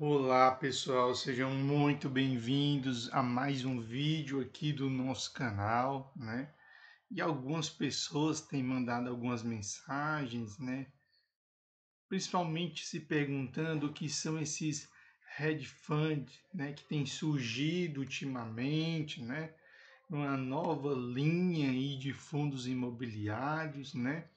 Olá pessoal, sejam muito bem-vindos a mais um vídeo aqui do nosso canal, né? E algumas pessoas têm mandado algumas mensagens, né? Principalmente se perguntando o que são esses hedge funds, né? Que têm surgido ultimamente, né? Uma nova linha aí de fundos imobiliários, né?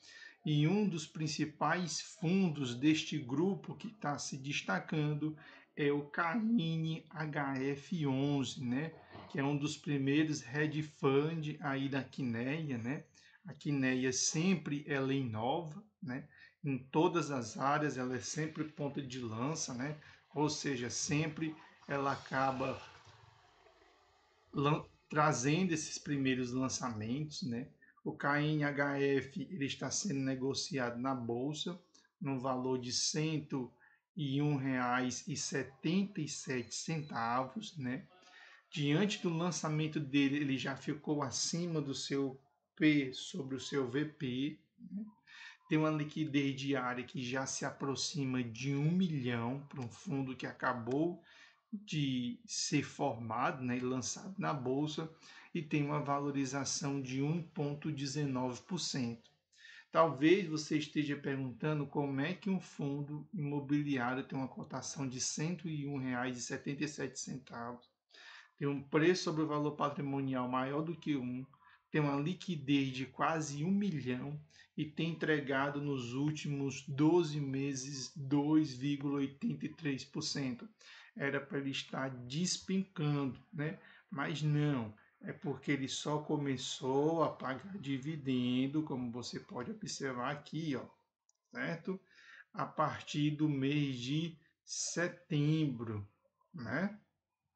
E um dos principais fundos deste grupo que está se destacando é o Carmine HF11, né? Que é um dos primeiros hedge fund aí da Quineia, né? A Quineia sempre ela inova, né? Em todas as áreas ela é sempre ponta de lança, né? Ou seja, sempre ela acaba trazendo esses primeiros lançamentos, né? O KNHF ele está sendo negociado na bolsa no valor de R$ 101,77, né? Diante do lançamento dele, ele já ficou acima do seu P sobre o seu VP, né? Tem uma liquidez diária que já se aproxima de 1 milhão para um fundo que acabou de ser formado, né, e lançado na bolsa e tem uma valorização de 1,19%. Talvez você esteja perguntando como é que um fundo imobiliário tem uma cotação de R$ 101,77, tem um preço sobre o valor patrimonial maior do que um, tem uma liquidez de quase 1 milhão e tem entregado nos últimos 12 meses 2,83%. Era para ele estar despencando, né? Mas não, é porque ele só começou a pagar dividendo, como você pode observar aqui, ó, certo? A partir do mês de setembro, né?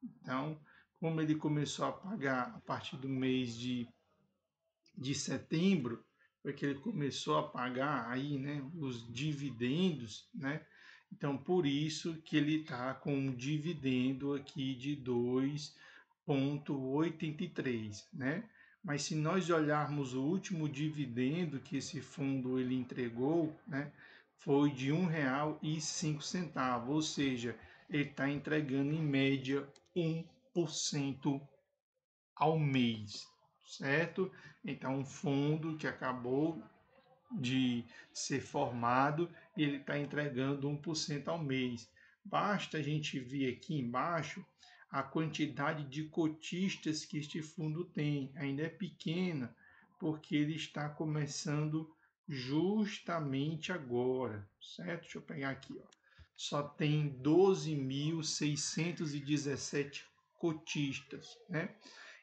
Então, como ele começou a pagar a partir do mês de setembro, foi que ele começou a pagar aí, né, os dividendos, né? Então, por isso que ele está com um dividendo aqui de 2,83, né? Mas se nós olharmos o último dividendo que esse fundo ele entregou, né, foi de R$ 1,05, ou seja, ele está entregando em média 1% ao mês, certo? Então, um fundo que acabou de ser formado e ele está entregando 1% ao mês. Basta a gente ver aqui embaixo a quantidade de cotistas que este fundo tem. Ainda é pequena, porque ele está começando justamente agora, certo? Deixa eu pegar aqui, ó. Só tem 12.617 cotistas, né?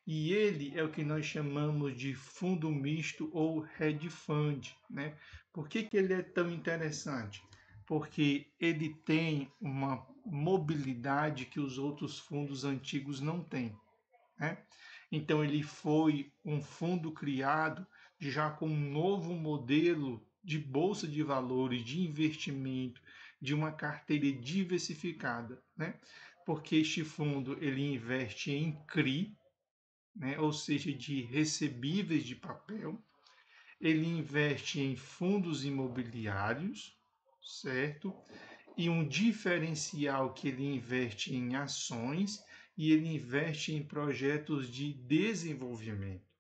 E ele é o que nós chamamos de fundo misto ou hedge fund, né? Por que ele é tão interessante? Porque ele tem uma mobilidade que os outros fundos antigos não têm, né? Então ele foi um fundo criado já com um novo modelo de bolsa de valores, de investimento, de uma carteira diversificada, né? Porque este fundo ele investe em CRI, né? Ou seja, de recebíveis de papel. Ele investe em fundos imobiliários, certo? E um diferencial que ele investe em ações e ele investe em projetos de desenvolvimento.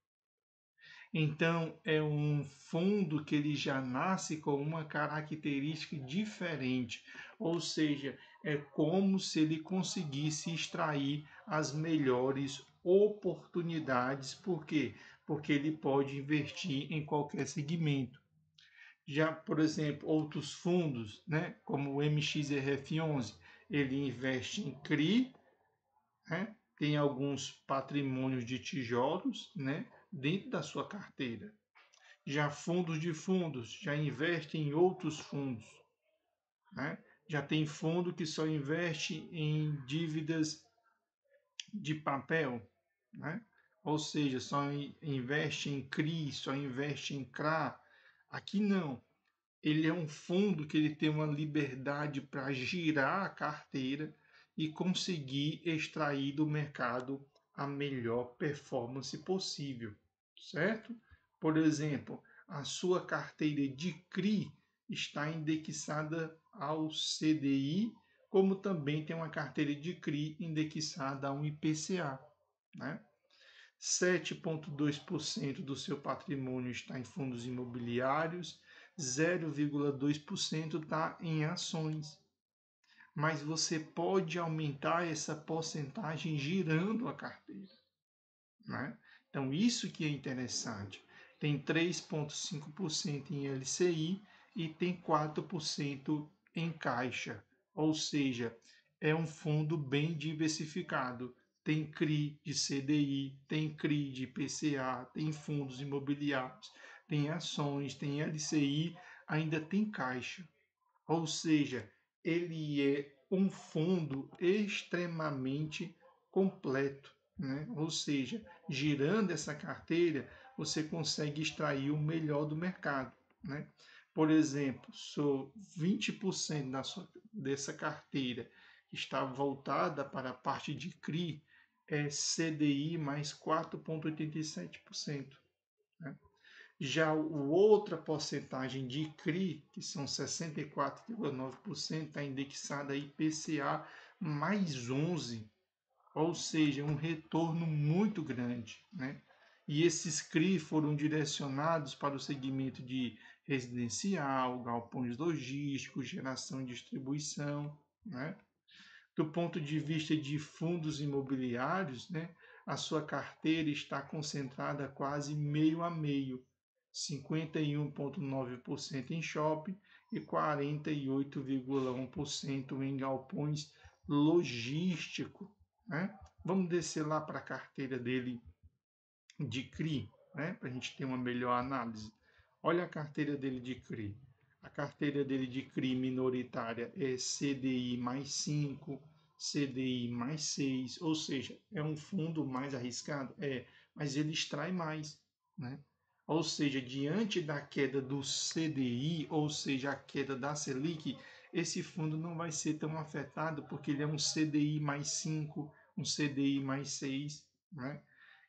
Então, é um fundo que ele já nasce com uma característica diferente, ou seja, é como se ele conseguisse extrair as melhores oportunidades. Por quê? Porque ele pode investir em qualquer segmento. Já, por exemplo, outros fundos, né, como o MXRF11, ele investe em CRI, né, tem alguns patrimônios de tijolos, né, dentro da sua carteira. Já fundos de fundos, já investe em outros fundos, né? Já tem fundo que só investe em dívidas de papel, né? Ou seja, só investe em CRI, só investe em CRA. Aqui não. Ele é um fundo que ele tem uma liberdade para girar a carteira e conseguir extrair do mercado a melhor performance possível, certo? Por exemplo, a sua carteira de CRI está indexada ao CDI como também tem uma carteira de CRI indexada a um IPCA, né? 7,2% do seu patrimônio está em fundos imobiliários, 0,2% está em ações. Mas você pode aumentar essa porcentagem girando a carteira, né? Então, isso que é interessante. Tem 3,5% em LCI e tem 4% em caixa. Ou seja, é um fundo bem diversificado. Tem CRI de CDI, tem CRI de IPCA, tem fundos imobiliários, tem ações, tem LCI, ainda tem caixa. Ou seja, ele é um fundo extremamente completo, né? Ou seja, girando essa carteira, você consegue extrair o melhor do mercado, né? Por exemplo, sou 20% dessa carteira que está voltada para a parte de CRI, é CDI mais 4,87%. Né? Já a outra porcentagem de CRI, que são 64,9%, está indexada a IPCA mais 11, ou seja, um retorno muito grande, né? E esses CRI foram direcionados para o segmento de residencial, galpões logísticos, geração e distribuição, né? Do ponto de vista de fundos imobiliários, né, a sua carteira está concentrada quase meio a meio, 51,9% em shopping e 48,1% em galpões logísticos. Né? Vamos descer lá para a carteira dele de CRI, né, para a gente ter uma melhor análise. Olha a carteira dele de CRI. A carteira dele de CRI minoritária é CDI mais 5, CDI mais 6, ou seja, é um fundo mais arriscado? É, mas ele extrai mais, né? Ou seja, diante da queda do CDI, ou seja, a queda da Selic, esse fundo não vai ser tão afetado porque ele é um CDI mais 5, um CDI mais 6, né?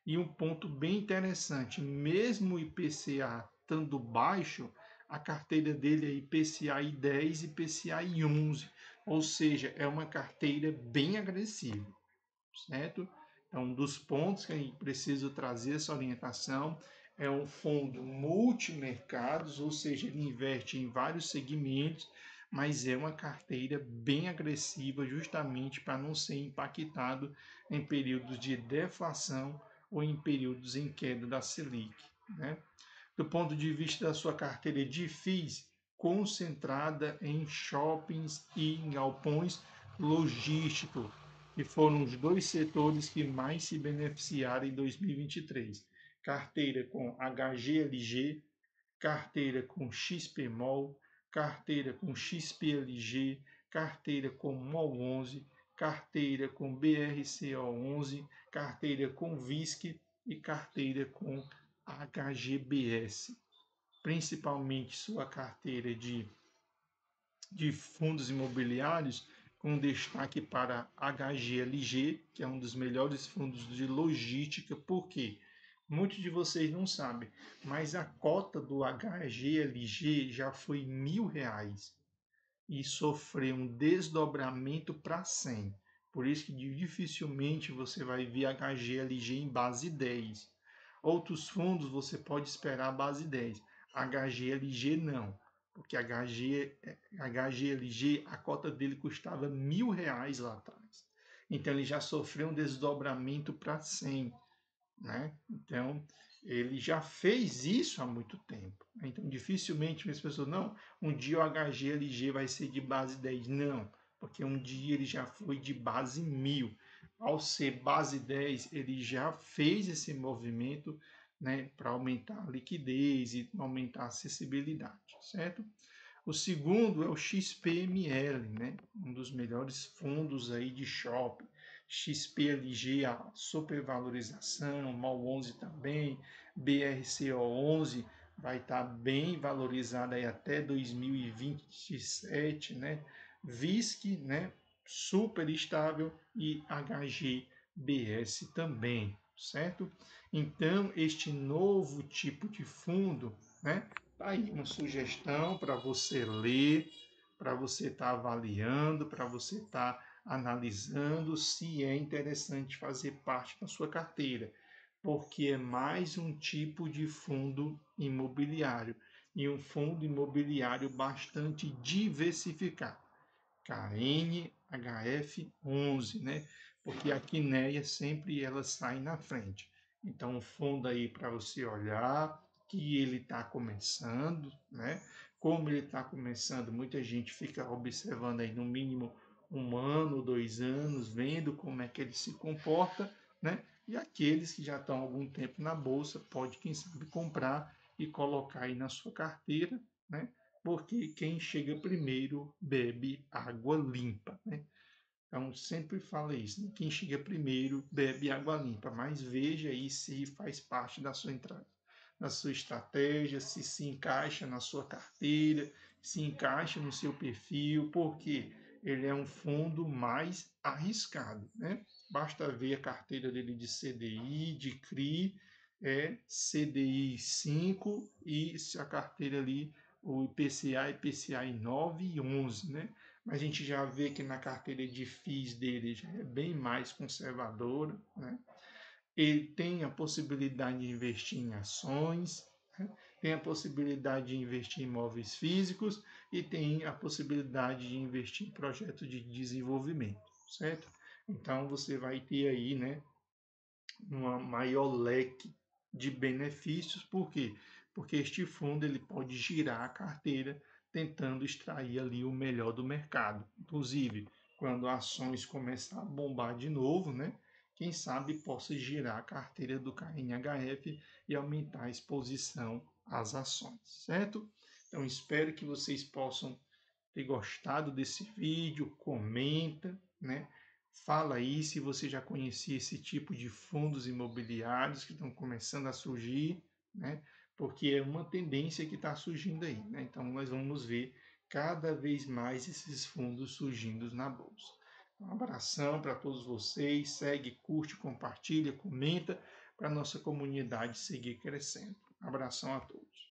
E um ponto bem interessante, mesmo o IPCA estando baixo, a carteira dele é IPCA 10 e IPCA 11, ou seja, é uma carteira bem agressiva, certo? Então, um dos pontos que a gente precisa trazer essa orientação é um fundo multimercados, ou seja, ele investe em vários segmentos, mas é uma carteira bem agressiva, justamente para não ser impactado em períodos de deflação ou em períodos em queda da Selic, né? Do ponto de vista da sua carteira de FIIs, concentrada em shoppings e em galpões logísticos, que foram os dois setores que mais se beneficiaram em 2023. Carteira com HGLG, carteira com XPMOL, carteira com XPLG, carteira com MOL11, carteira com BRCO11, carteira com VISC e carteira com HGBS. Principalmente sua carteira de fundos imobiliários, com destaque para HGLG, que é um dos melhores fundos de logística. Por quê? Muitos de vocês não sabem, mas a cota do HGLG já foi R$ 1.000 e sofreu um desdobramento para 100. Por isso que dificilmente você vai ver HGLG em base 10. Outros fundos você pode esperar a base 10. HGLG não, porque HGLG, a cota dele custava R$ 1.000 lá atrás. Então ele já sofreu um desdobramento para 100, né? Então ele já fez isso há muito tempo. Então dificilmente as pessoas, não, um dia o HGLG vai ser de base 10. Não, porque um dia ele já foi de base 1.000. Ao ser base 10, ele já fez esse movimento, né, para aumentar a liquidez e aumentar a acessibilidade, certo? O segundo é o XPML, né? Um dos melhores fundos aí de shopping. XPLG, a supervalorização, MOL11 também, BRCO11 vai estar bem valorizada aí até 2027, né? VISC, né? Super estável e HGBS também, certo? Então, este novo tipo de fundo, né? Tá aí uma sugestão para você ler, para você estar avaliando, para você estar analisando se é interessante fazer parte da sua carteira, porque é mais um tipo de fundo imobiliário e um fundo imobiliário bastante diversificado. KNHF11, né? Porque a Quineia sempre ela sai na frente. Então, um fundo aí para você olhar que ele está começando, né? Como ele está começando, muita gente fica observando aí no mínimo 1 ano, 2 anos, vendo como é que ele se comporta, né? E aqueles que já estão há algum tempo na bolsa, pode, quem sabe, comprar e colocar aí na sua carteira, né? Porque quem chega primeiro bebe água limpa, né? Então, sempre fala isso, né? Quem chega primeiro bebe água limpa, mas veja aí se faz parte da sua entrada, da sua estratégia, se encaixa na sua carteira, se encaixa no seu perfil, porque ele é um fundo mais arriscado, né? Basta ver a carteira dele de CDI, de CRI, é CDI 5 e se a carteira ali, o IPCA, IPCA 9 e 11, né? Mas a gente já vê que na carteira de FIIs dele já é bem mais conservadora, né? Ele tem a possibilidade de investir em ações, né? Tem a possibilidade de investir em imóveis físicos e tem a possibilidade de investir em projetos de desenvolvimento, certo? Então você vai ter aí, né, um maior leque de benefícios. Por quê? Porque este fundo ele pode girar a carteira tentando extrair ali o melhor do mercado. Inclusive, quando ações começar a bombar de novo, né? Quem sabe possa girar a carteira do KNHF e aumentar a exposição às ações, certo? Então, espero que vocês possam ter gostado desse vídeo, comenta, né? Fala aí se você já conhecia esse tipo de fundos imobiliários que estão começando a surgir, né? Porque é uma tendência que está surgindo aí, né? Então nós vamos ver cada vez mais esses fundos surgindo na bolsa. Um abração para todos vocês, segue, curte, compartilha, comenta para nossa comunidade seguir crescendo. Abração a todos.